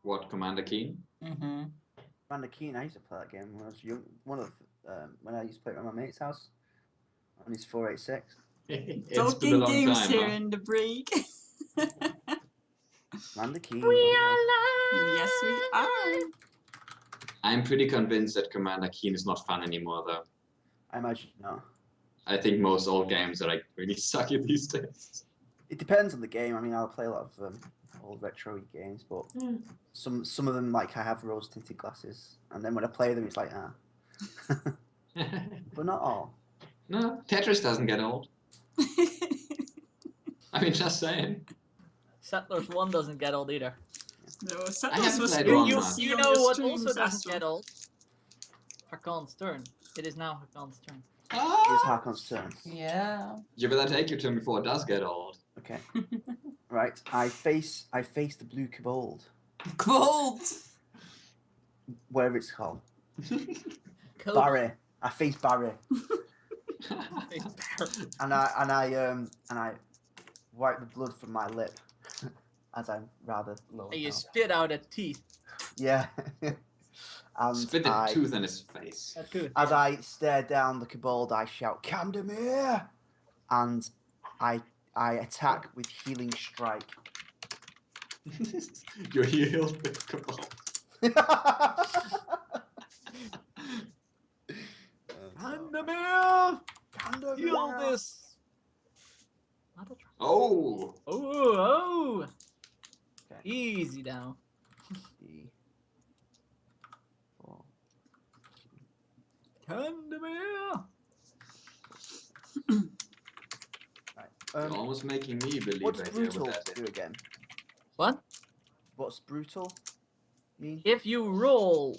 What, Commander Keen? Mm-hmm. Commander Keen, I used to play that game when I was young. When I used to play it at my mate's house on his 486. It's been a Talking long games time, here huh? in the break. Commander Keen. We oh, are live. Yes, we are. I'm pretty convinced that Commander Keen is not fun anymore, though. I imagine not. I think most old games are like really sucky these days. It depends on the game. I mean, I'll play a lot of old retro games, but some of them, like I have rose tinted glasses, and then when I play them, it's like but not all. No, Tetris doesn't get old. I mean, just saying. Settlers 1 doesn't get old either. No, I Settlers haven't was played good. one You much. see You on know your what streams, also doesn't Astro. get old? Hakan's turn. It is now Hakan's turn. It's Ah! Harkon's turn. Yeah. You better take your turn before it does get old. Okay. Right. I face the blue kobold, Cold. whatever it's called. Cool. Barry. I face Barry, and I wipe the blood from my lip, as I'm rather low. And you now. spit out a teeth. Yeah. And Spit a tooth in his face. That's good. as I stare down the kobold, I shout, "Kandamir!" And I attack with healing strike. You're healed with Cabal. Kandamir! Kandamir! Heal this! Oh! Oh! Okay. Easy now. 4. Kandamir! Right. You're almost making me believe What's right here brutal with that. do again? What? What's brutal mean? If you roll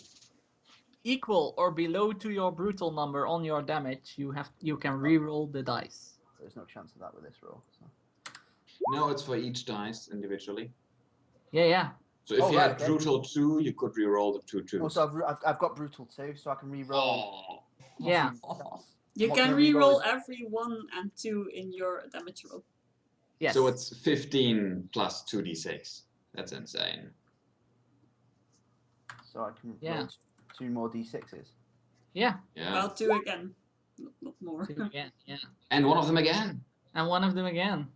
equal or below to your brutal number on your damage, you can re-roll the dice. There's no chance of that with this roll. So. No, it's for each dice individually. Yeah. So if Oh, you right, had okay. brutal 2, you could re-roll the 2 twos. Also, I've got brutal too, so I can re-roll. Oh. Yeah. You What can can I re-roll reroll every 1 and 2 in your damage roll. Yes. So it's 15 plus 2d6. That's insane. So I can Yeah. roll 2 more d6s. Yeah. Yeah. Well, 2 again. Not more. Two again. Yeah. And one of them again. And one of them again.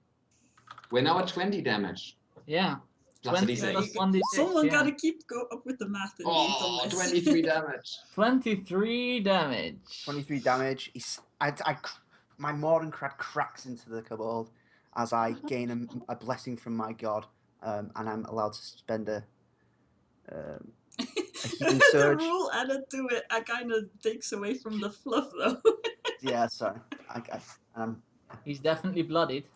We're now at 20 damage. Yeah. Plus a 20 d6. plus 1d6. Someone yeah. gotta go up with the math in Oh, the 23 damage. 23 damage. 23 damage. My Mordenkrat cracks into the kobold as I gain a blessing from my god, and I'm allowed to spend a healing The surge. rule added to it kind of takes away from the fluff, though. Yeah, sorry. He's definitely bloodied.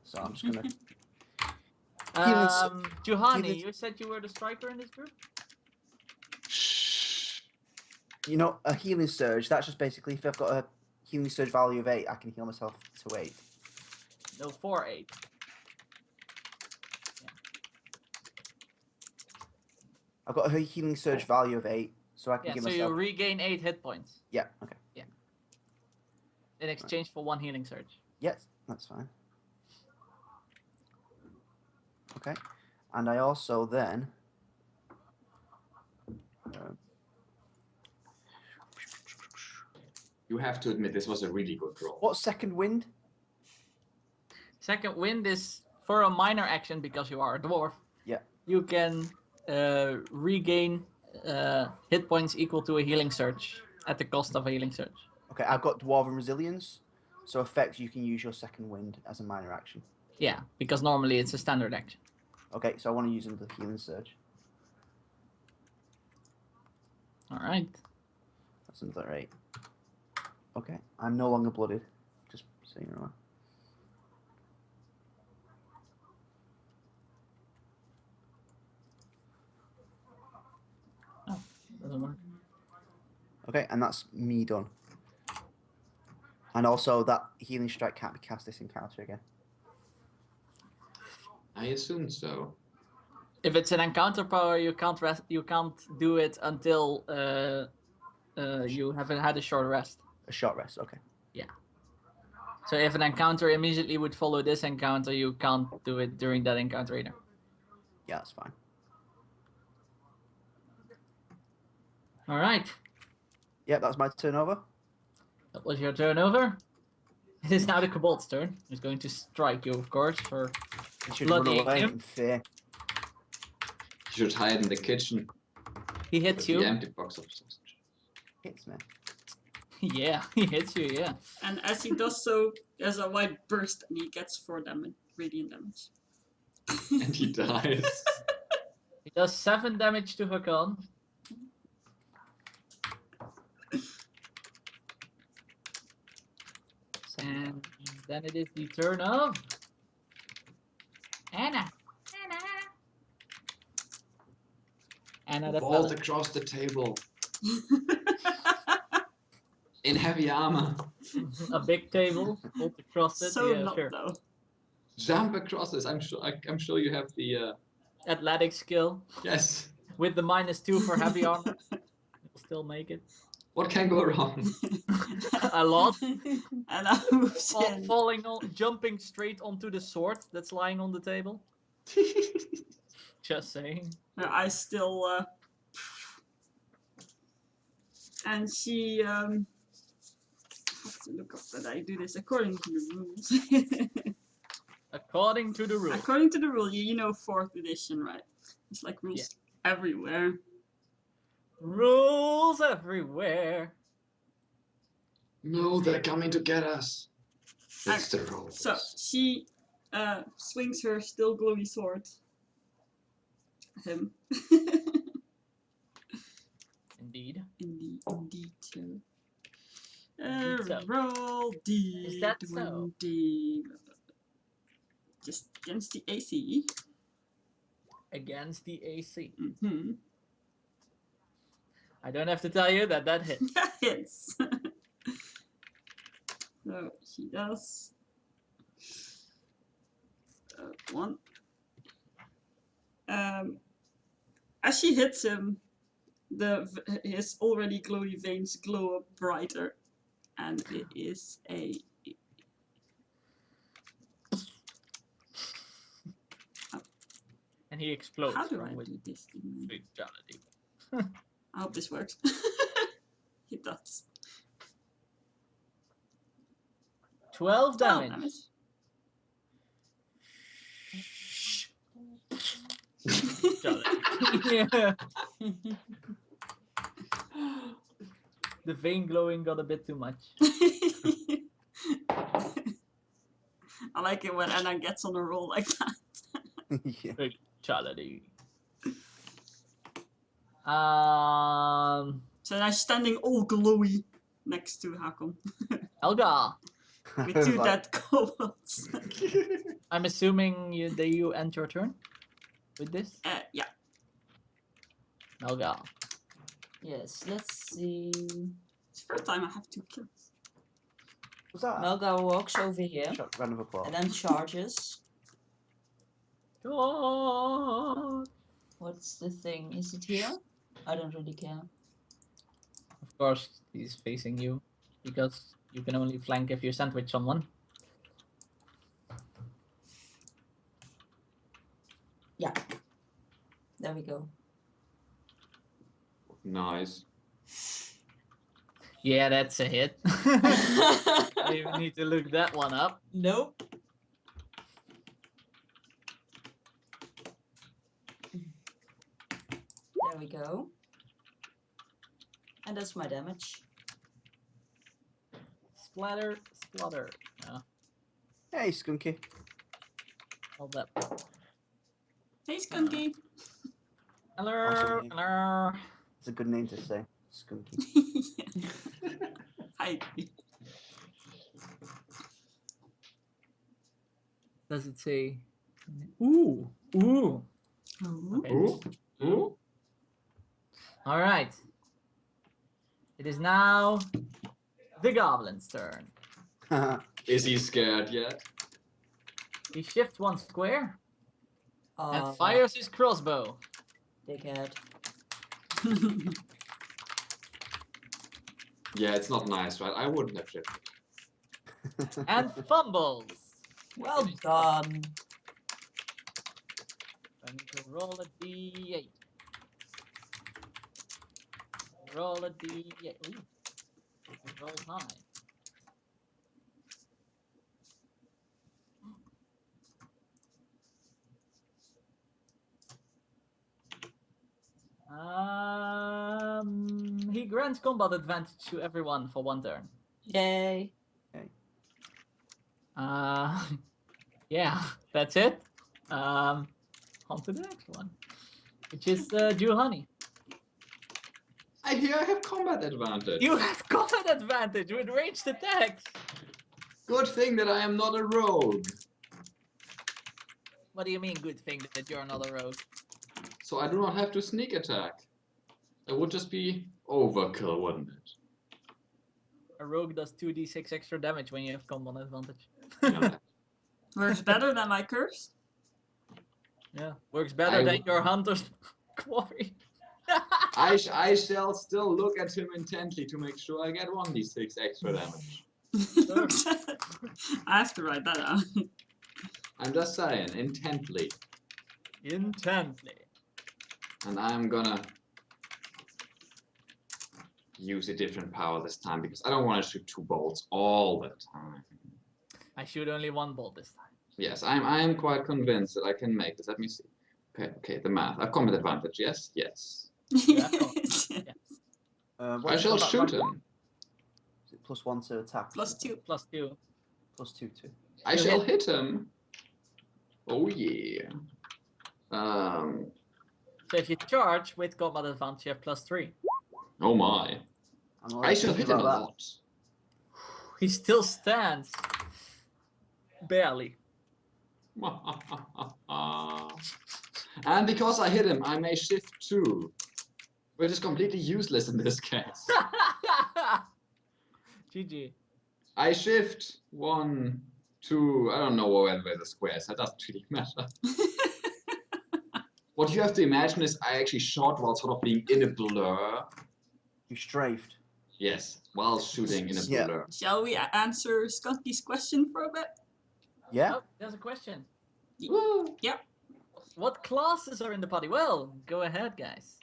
So I'm just gonna. Juhani, healing- you said you were the striker in this group? You know, a healing surge. That's just basically if I've got a healing surge value of 8, I can heal myself to 8. No, 4-8. I've got a healing surge value of 8, so I can Yeah, give so myself. you regain 8 hit points Yeah. Okay. in exchange for 1 healing surge. Yes, that's fine. Okay, and I also then. You have to admit this was a really good roll. What's second wind? Second wind is for a minor action because you are a dwarf. Yeah. You can regain hit points equal to a healing surge at the cost of a healing surge. Okay, I've got Dwarven Resilience, so effect you can use your second wind as a minor action. Yeah, because normally it's a standard action. Okay, so I want to use the healing surge. All right. That's another 8. Okay, I'm no longer blooded. Just so you know. Doesn't work. Okay, and that's me done. And also, that healing strike can't be cast this encounter again. I assume so. If it's an encounter power, you can't rest. You can't do it until you haven't had a short rest. A short rest, okay. So if an encounter immediately would follow this encounter, you can't do it during that encounter either. Yeah, that's fine. All right. Yep, that's my turnover. That was your turnover. It is now the Kobold's turn. He's going to strike you, of course, for He should run bloodying away him. in fear. You should hide in the kitchen He with hits the you. empty box of sausage. Hits me. Yeah, he hits you, yeah. And as he does so, there's a white burst and he gets 4 damage, radiant damage. And he dies. He does 7 damage to Hakan. And then it is the turn of Anna. Anna the Vault pellet. across the table. In heavy armor. A big table, bolt across it. So Yeah, not sure. though. Jump across this. I'm sure you have the Athletic skill yes. with the -2 for heavy armor. You'll still make it. What can go wrong? A lot. And I moves in. Falling on, jumping straight onto the sword that's lying on the table. Just saying. I still and she have to look up that I do this according to the rules. According to the rules. According to the rule, you know 4th edition, right? It's like rules everywhere. Rules everywhere. No, they're coming to get us. It's the rules. So she swings her still glowy sword at him. Indeed. Indeed, so. Indeed so. Roll D. Is that so? D. Just against the AC. Against the AC. Mm-hmm. I don't have to tell you that that hit. That hits. So she does 1. As she hits him, his already glowy veins glow up brighter, and it is a. And he explodes How do from I with do this? fatality. I hope this works. It does. 12 damage. Yeah. The vein glowing got a bit too much. I like it when Anna gets on a roll like that. Yeah. Fatality. So now she's standing all glowy next to Hakon Helga. with I was 2 like, dead kobolds. I'm assuming you end your turn with this. Yeah. Helga. Yes, let's see. It's the first time I have 2 kills. Was that? Melga walks over here Shot round of applause. and then charges. God. What's the thing? Is it here? I don't really care. Of course, he's facing you because you can only flank if you sandwich someone. Yeah. There we go. Nice. Yeah, that's a hit. You need to look that one up. Nope. There we go. And that's my damage. Splatter, splutter. No, Hey, Skunky. all that. Hey, Skunky. Hello, Awesome name. hello. It's a good name to say. Skunky. Hi. Does it say? Ooh, ooh. Okay. Ooh. Ooh. All right. It is now the goblin's turn. Is he scared yet? He shifts 1 square and fires his crossbow. Dickhead. Yeah, it's not nice, right? I wouldn't have shifted. And fumbles. Well done. Going to roll a d8. Roll a D. Yeah. Ooh. It rolls high. He grants combat advantage to everyone for 1 turn. Yay. Yeah, that's it. On to the next one, which is Juhani. I hear I have combat advantage. You have combat advantage with ranged attacks. Good thing that I am not a rogue. What do you mean, good thing that you're not a rogue? So I do not have to sneak attack. It would just be overkill, wouldn't it? A rogue does 2d6 extra damage when you have combat advantage. Yeah. Works better than my curse. Yeah, works better I than w- your hunter's quarry. I shall still look at him intently to make sure I get 1d6 extra damage. I have to write that down. I'm just saying, intently. Intently. And I'm gonna use a different power this time because I don't want to shoot 2 bolts all the time. I shoot only 1 bolt this time. Yes, I am quite convinced that I can make this. Let me see. Okay, the math. I've combat advantage, yes? Yes. Yes. What's I the shall combat shoot advantage? him. Is it +1 to attack? +2. +2. +2 too. I You shall hit him. Oh yeah. So if you charge with combat advantage, you have +3. Oh my. I'm I already shall thinking hit him a about lot. He still stands. Barely. And because I hit him, I may shift 2. Which is completely useless in this case. GG. I shift 1, 2, I don't know where the square is, that doesn't really matter. What you have to imagine is I actually shot while sort of being in a blur. You strafed. Yes, while shooting in a Yeah. blur. Shall we answer Skunky's question for a bit? Yeah. Oh, there's a question. Woo. What classes are in the party? Well, go ahead, guys.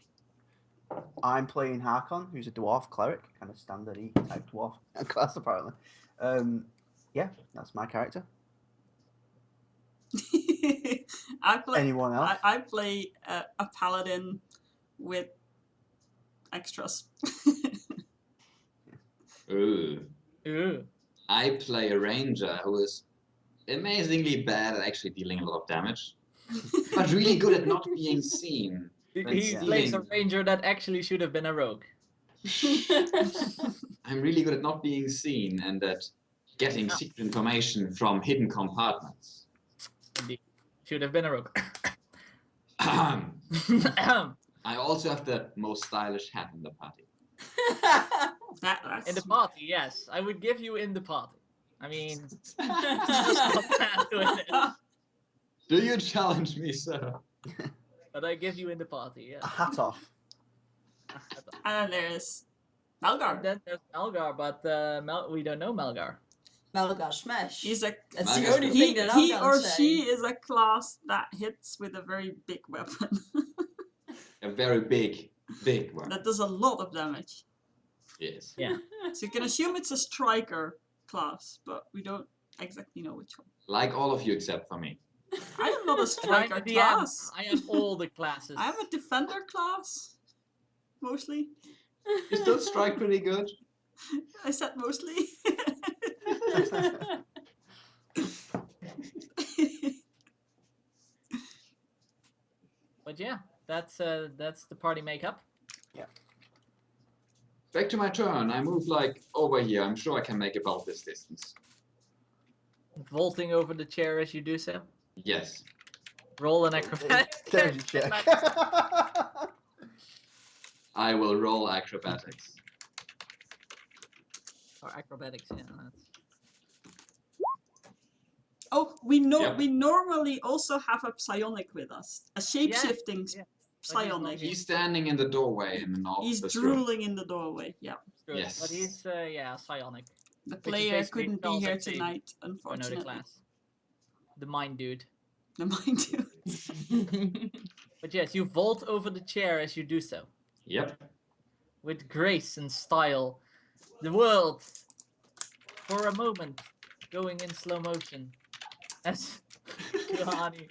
I'm playing Harkon, who's a dwarf cleric, kind of standard type dwarf class apparently. Yeah, that's my character. I play. Anyone else? I play a paladin with extras. Ooh. Ooh. I play a ranger who is amazingly bad at actually dealing a lot of damage, but really good at not being seen. He That's plays a stealing. ranger that actually should have been a rogue. I'm really good at not being seen and at getting secret information from hidden compartments. Indeed. Should have been a rogue. I also have the most stylish hat in the party. That's In the party, yes. I would give you in the party. I mean, Do you challenge me, sir? but I give you in the party, yes. A hat off. and there's And Malgar. then there's Malgar, but we don't know Malgar. Malgar Smash. He's a That's Malgar's the only good. thing that I'm he gonna or say. she is a class that hits with a very big weapon A very big one. that does a lot of damage. Yes. Yeah. So you can assume it's a striker class, but we don't exactly know which one. Like all of you except for me. I am not a And I'm striker the class. I have all the classes. I am a defender class, mostly. You still strike pretty good. I said mostly. But yeah, that's the party makeup. Back to my turn. I move like over here. I'm sure I can make about this distance. Vaulting over the chair as you do so. Yes. Roll an acrobatics. There's your check. I will roll acrobatics. Or acrobatics, yeah. That's... Oh, we know Yep. we normally also have a psionic with us, a shape-shifting yeah. psionic. He's standing in the doorway in the north He's of this room. drooling in the doorway. Yeah, Good. Yes. But he's yeah, psionic. the is player basically couldn't be Charles here Xavier. tonight, I know the unfortunately. class. The mind dude. The mind you. But yes, you vault over the chair as you do so. Yep. with grace and style. The world, for a moment, going in slow motion. As Juhani.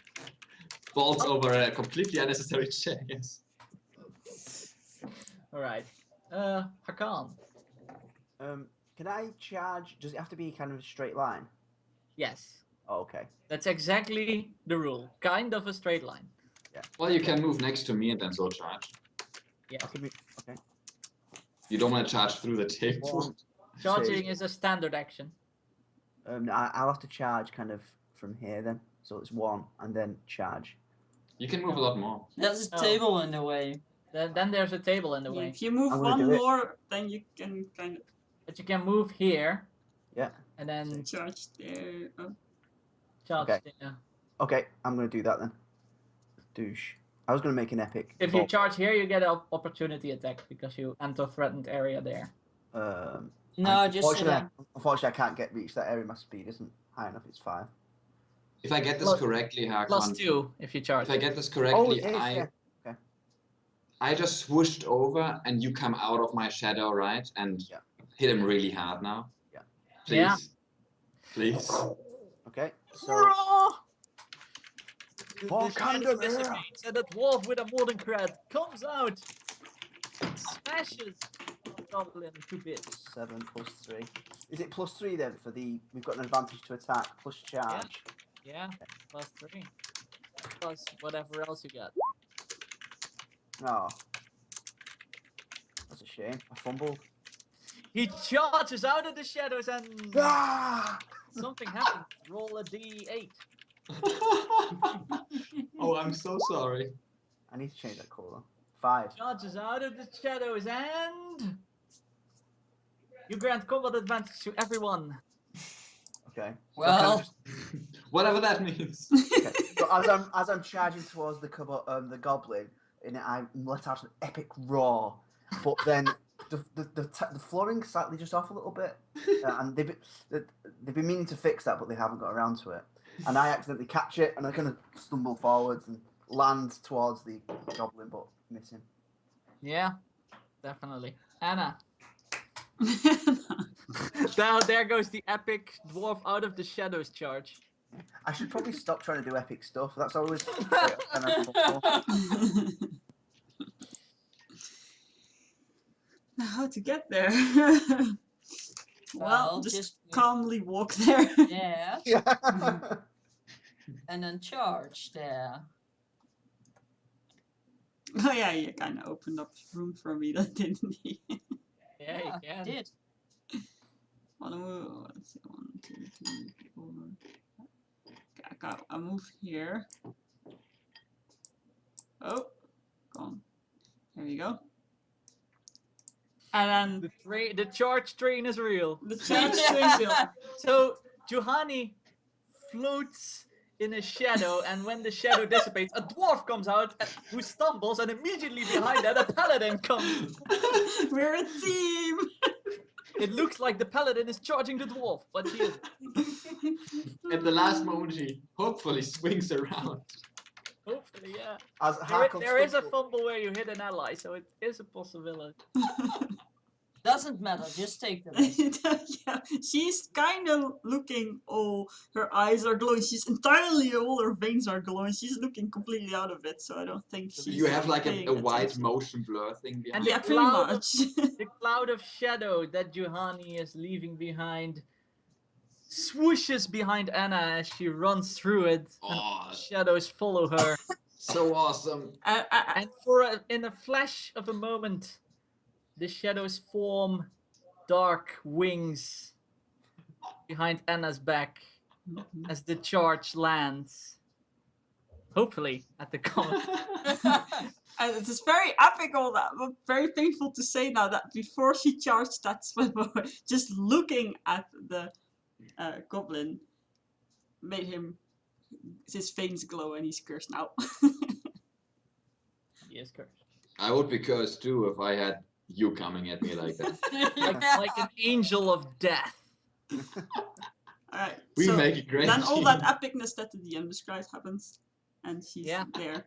Falls over a completely unnecessary check. Yes. Alright. Hakan. Can I charge? Does it have to be kind of a straight line? Yes. Oh, okay. That's exactly the rule. Kind of a straight line. Well, you can move next to me and then so charge. Yes. Okay. You don't want to charge through the table. One, Charging two. is a standard action. I'll have to charge kind of from here then. So it's 1 and then charge. You can move a lot more. There's a Oh. table in the way. Then there's a table in the way. If you move I'm gonna one do it. more, then you can kind But you can move here Yeah. and then of charge there. Oh. charge Okay. there. Okay, I'm gonna do that then. Douche. I was gonna make an epic. If you but, charge here, you get an opportunity attack because you enter threatened area there. No, just sit unfortunately, down. unfortunately, I can't reach that area. My speed isn't high enough. It's 5. If I get this Plus- correctly, Hakan. +2 if you charge. If I get this Oh, correctly, it is, yeah. I just swooshed over and you come out of my shadow, right? And Yeah. hit him really hard now. Yeah. Please. Yeah. Please. Okay. So Hurrah! Oh, The come shadow to me. dissipates and a dwarf with a Mordenkred comes out and smashes the goblin to bits. 7 plus 3. Is it +3 then for the? We've got an advantage to attack plus charge. Yeah, +3. Plus whatever else you got. Oh, that's a shame. I fumbled. He charges out of the shadows and Ah! something happens. Roll a d8. Oh, I'm so sorry. I need to change that colour. 5. Charges out of the shadows and you grant combat advantage to everyone. Okay. Well, Whatever that means. Okay. So as I'm charging towards the goblin, and I let out an epic roar, but then the flooring slightly just off a little bit, and they've been meaning to fix that, but they haven't got around to it. And I accidentally catch it, and I kind of stumble forwards and land towards the goblin, but miss him. Yeah, definitely. Anna. Now there goes the epic dwarf out of the shadows charge. I should probably stop trying to do epic stuff. That's always kind of How to get there? Well, just just- calmly walk there. yeah. yeah. And then charge there. Oh yeah, you kind of opened up room for me, that didn't he? Yeah, you can. Did. Let's see, 1, 2, 3, 4. Okay, I move here. Oh, gone. There you go. And then The charge train is real. the charge train built. So Juhani floats in a shadow, and when the shadow dissipates, a dwarf comes out who stumbles, and immediately behind that, a paladin comes. We're a team. It looks like the paladin is charging the dwarf, but he isn't. At the last moment, he hopefully swings around. Hopefully, yeah. As There is a fumble where you hit an ally, so it is a possibility. Doesn't matter, just take the risk. Yeah, she's kind of looking all, her eyes are glowing. She's entirely, all her veins are glowing. She's looking completely out of it, so I don't think she's You have like paying a white attention. motion blur thing behind. And Yeah, the pretty cloud of- much. The cloud of shadow that Juhani is leaving behind swooshes behind Anna as she runs through it, Oh, and shadows follow her. so awesome. And in a flash of a moment, the shadows form dark wings behind Anna's back as the charge lands. Hopefully at the comet. And it is very epic, all that, but very painful to say now that before she charged that swim away, just looking at the goblin made his veins glow and he's cursed now. He is cursed. I would be cursed too if I had you coming at me like that. Like an angel of death. Alright, We so make it great. then all team. that epicness that the DM describes happens, and she's Yeah. there.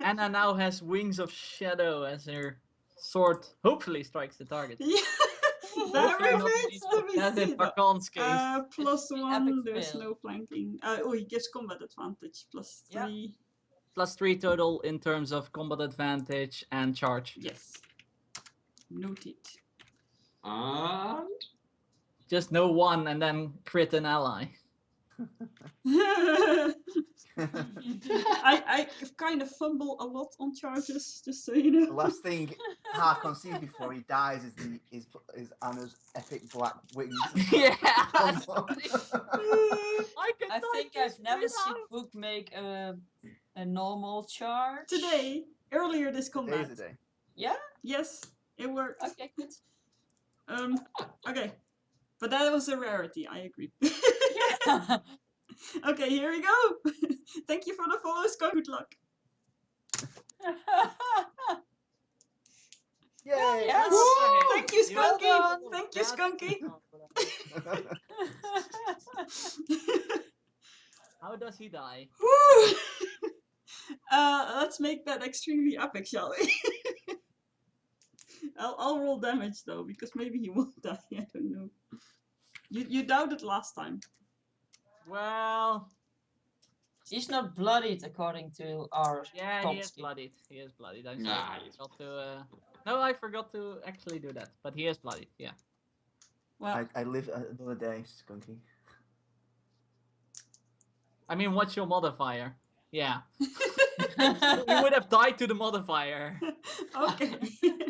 Anna now has wings of shadow as her sword hopefully strikes the target. Yeah. That remains to be As in seen. though. Archon's case. Plus An 1, epic there's fail. no flanking. Oh, he gets combat advantage. Plus Yeah. 3. +3 total in terms of combat advantage and charge. Yes. Noted. And Just no 1 and then crit an ally. I kind of fumble a lot on charges, just so you The know. last thing Harkon sees before he dies is Anna's epic black wings. Yeah. Comes up. I think I've never seen Book make a normal charge. Today, earlier this combat. Days a day. Yeah? Yes, it worked. Okay, good. Okay. But that was a rarity, I agree. Yeah. Okay, here we go. Thank you for the follow, Scott. Good luck. Yay! Yes. Woo! Thank you, Well Skunky. done. Thank you, Skunky. How does he die? Woo! Let's make that extremely epic, shall we? I'll roll damage though, because maybe he won't die. I don't know. You doubted last time. Well, He's not bloodied according to our yeah, top he is skill. bloodied. He is bloodied. I'm Nah, sorry. he's- Forgot to, No, I forgot to actually do that. But he is bloodied, yeah. Well, I live another day, Skunky. I mean, what's your modifier? Yeah. He would have died to the modifier. okay.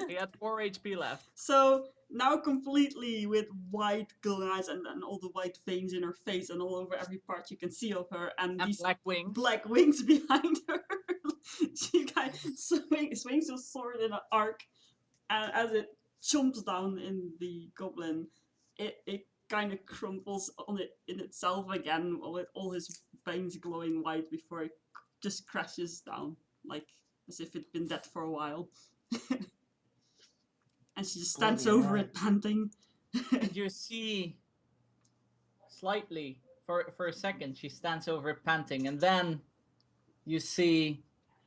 He had 4 HP left. So now completely with white glass and all the white veins in her face and all over every part you can see of her and, And these black wings. black wings behind her. She kind of swings her sword in an arc, and as it chomps down in the goblin, it kind of crumples on it in itself again with all his veins glowing white before it just crashes down like as if it'd been dead for a while. And she just stands Bloody over hell. it panting. And you see slightly for a second she stands over it panting, and then you see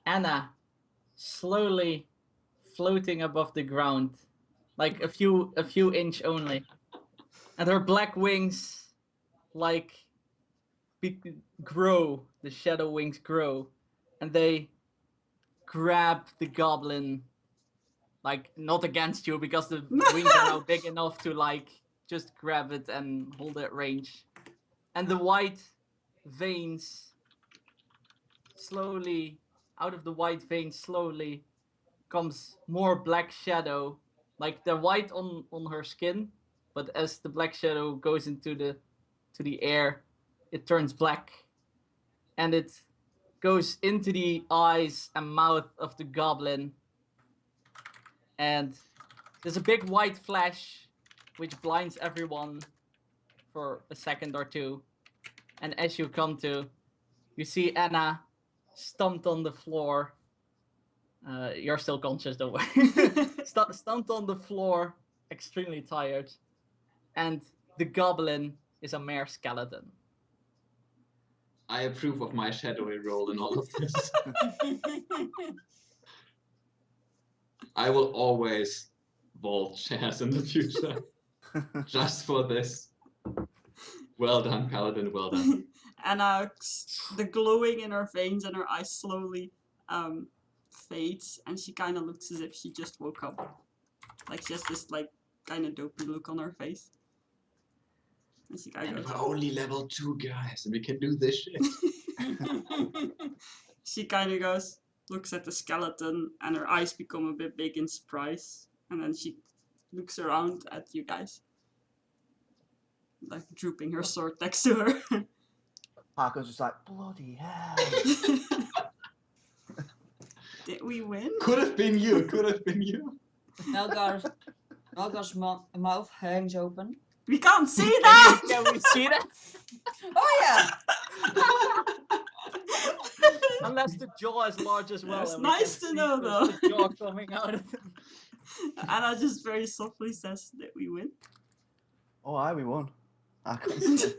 Anna slowly floating above the ground, like a few inch only, and her black wings like grow. The shadow wings grow, and they grab the goblin. Like, not against you, because the wings are now big enough to, like, just grab it and hold it at range. And the white veins slowly, out of the white veins slowly comes more black shadow. Like, they're white on her skin, but as the black shadow goes into the air, it turns black. And it goes into the eyes and mouth of the goblin. And there's a big white flash which blinds everyone for a second or two. And as you come to, you see Anna stumped on the floor. You're still conscious, don't worry. Stumped on the floor, extremely tired. And the goblin is a mere skeleton. I approve of my shadowy role in all of this. I will always vault shares in the future. Just for this. Well done, Paladin, well done. And the glowing in her veins and her eyes slowly fades, and she kind of looks as if she just woke up. Like she has this like kind of dopey look on her face. And she kind And of we're only level 2 guys, and we can do this shit. she kind of goes, looks at the skeleton, and her eyes become a bit big in surprise. And then she looks around at you guys, like drooping her sword next to her. Harkon's just like, bloody hell. Did we win? Could have been you, could have been you. Melgar's mouth hangs open. We can't see that! Can we see that? Oh yeah! Unless the jaw is large as well. That's and we can nice to see know, the though. jaw coming out of it. Anna just very softly says that we win. Oh, aye, we won. Harkon said.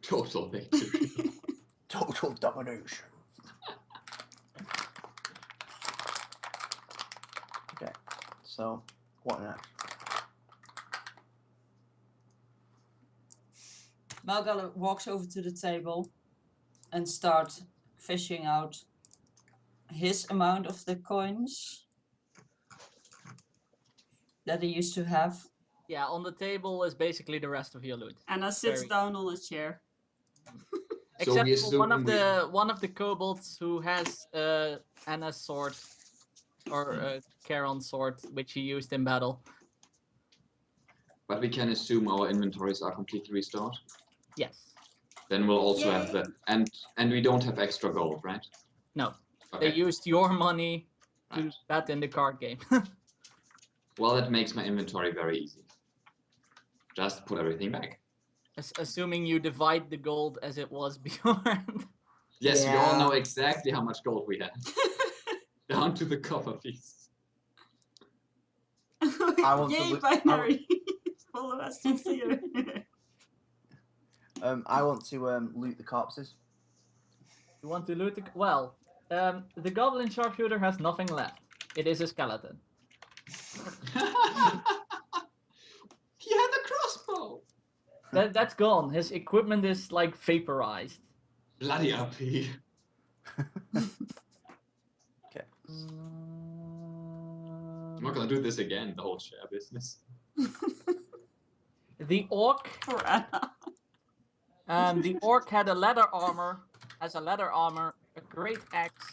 Total victory. Total domination. So, what next? Melgar walks over to the table and starts fishing out his amount of the coins that he used to have. Yeah, on the table is basically the rest of your loot. Anna sits Very- down on a chair. Except we for one of assume the kobolds who has Anna's sword or Charon's sword, which he used in battle. But we can assume our inventories are completely restored. Yes. Then we'll also have Yay. that, and we don't have extra gold, right? No. Okay. They used your money to Right. bet in the card game. Well, that makes my inventory very easy. Just put everything back. Assuming you divide the gold as it was beforehand. Yes, we all Yeah. know exactly how much gold we have, down to the copper piece. I want to Yay, look- binary! Follow us to here. I want to loot the corpses. You want to loot the... Well, the goblin sharpshooter has nothing left. It is a skeleton. He had a crossbow. That's gone. His equipment is like vaporized. Bloody RP. Okay. I'm not gonna do this again. The whole share business. The orc. For Anna. The orc had a leather armor. Has a leather armor, a great axe,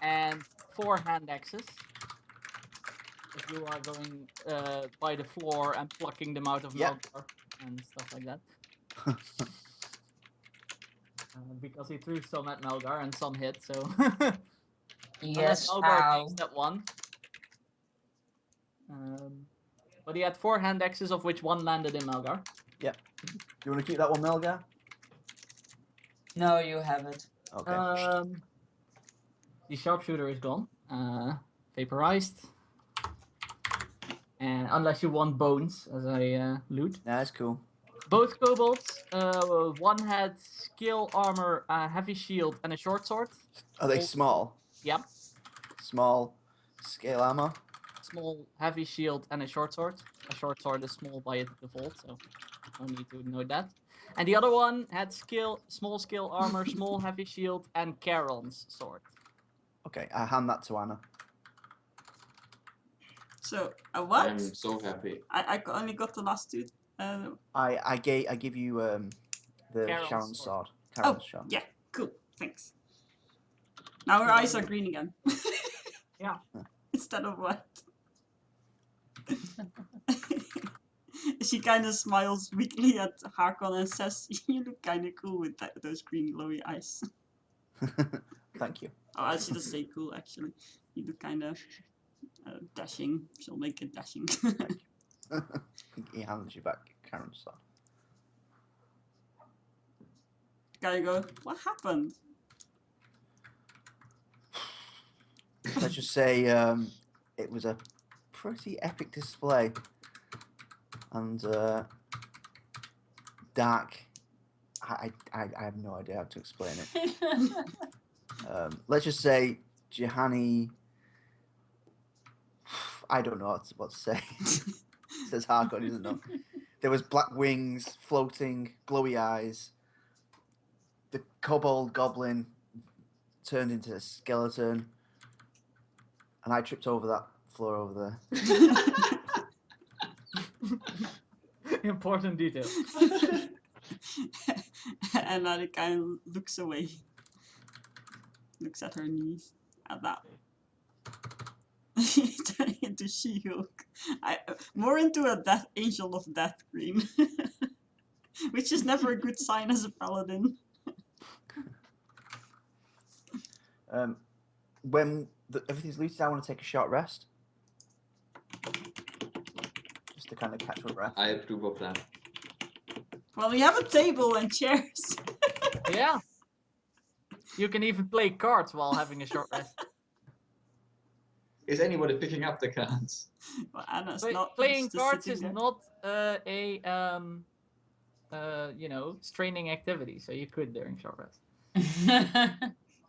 and 4 hand axes. If you are going by the floor and plucking them out of Yeah. Melgar and stuff like that. Because he threw some at Melgar and some hit, so. Yes, Melgar ow. takes that one. But he had 4 hand axes, of which 1 landed in Melgar. Do you want to keep that one, Melgar? No, you have it. Okay. The sharpshooter is gone. Vaporized. And unless you want bones as I loot. That's cool. Both kobolds, one had skill armor, heavy shield, and a short sword. Are they Oh. small? Yep. Small scale armor? Small, heavy shield, and a short sword. A short sword is small by default, so no need to know that. And the other one had small skill armor, small heavy shield, and Charon's sword. Okay, I hand that to Anna. So, what? I'm so happy. I only got the last two. I give you the Charon's Sharon's sword. sword. Charon's sword. Yeah, cool. Thanks. Now her eyes are green again. Yeah. Instead of white. She kind of smiles weakly at Hakon and says, "You look kind of cool with those green glowy eyes." Thank you. Oh, I should just say cool, actually. You look kind of dashing. She'll make it dashing. He hands you back Charon's sword. Gotta go, what happened? Let's just say it was a pretty epic display. And dark. I have no idea how to explain it. Let's just say Jihani. I don't know what to say. Says Harkon, he doesn't know. There was black wings, floating, glowy eyes. The kobold goblin turned into a skeleton, and I tripped over that floor over there. Important detail. And Nari kind of looks away. Looks at her knees. At that. Turning into She-Hulk. More into a death angel of death green. Which is never a good sign as a paladin. When everything's looted, I want to take a short rest. Just to kind of catch my breath. I approve of that. Well, we have a table and chairs. Yeah. You can even play cards while having a short rest. Is anybody picking up the cards? Well, Anna's Play- not. playing she's just cards sitting is there. not a straining activity, so you could during short rest.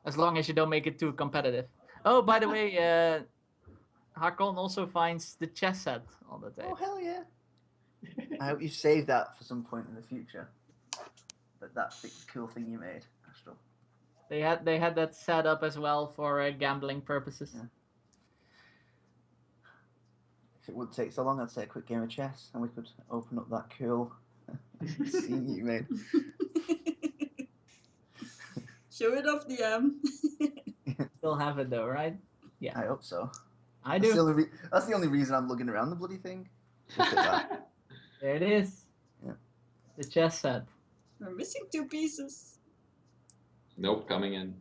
As long as you don't make it too competitive. Oh, by the way, Hakon also finds the chess set on the Oh table. hell yeah! I hope you save that for some point in the future. That big, cool thing you made, Astral. They had that set up as well for gambling purposes. Yeah. If it wouldn't take so long, I'd say a quick game of chess, and we could open up that cool scene you made. Show it off, DM. Still have it though, right? I hope so. I That's the do. only that's the only reason I'm looking around the bloody thing. Look at that. There it is. Yeah. The chess set. We're missing 2 pieces. Nope, coming in.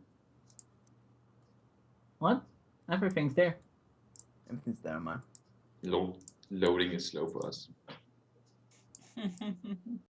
What? Everything's there. Everything's there, man. Loading is slow for us.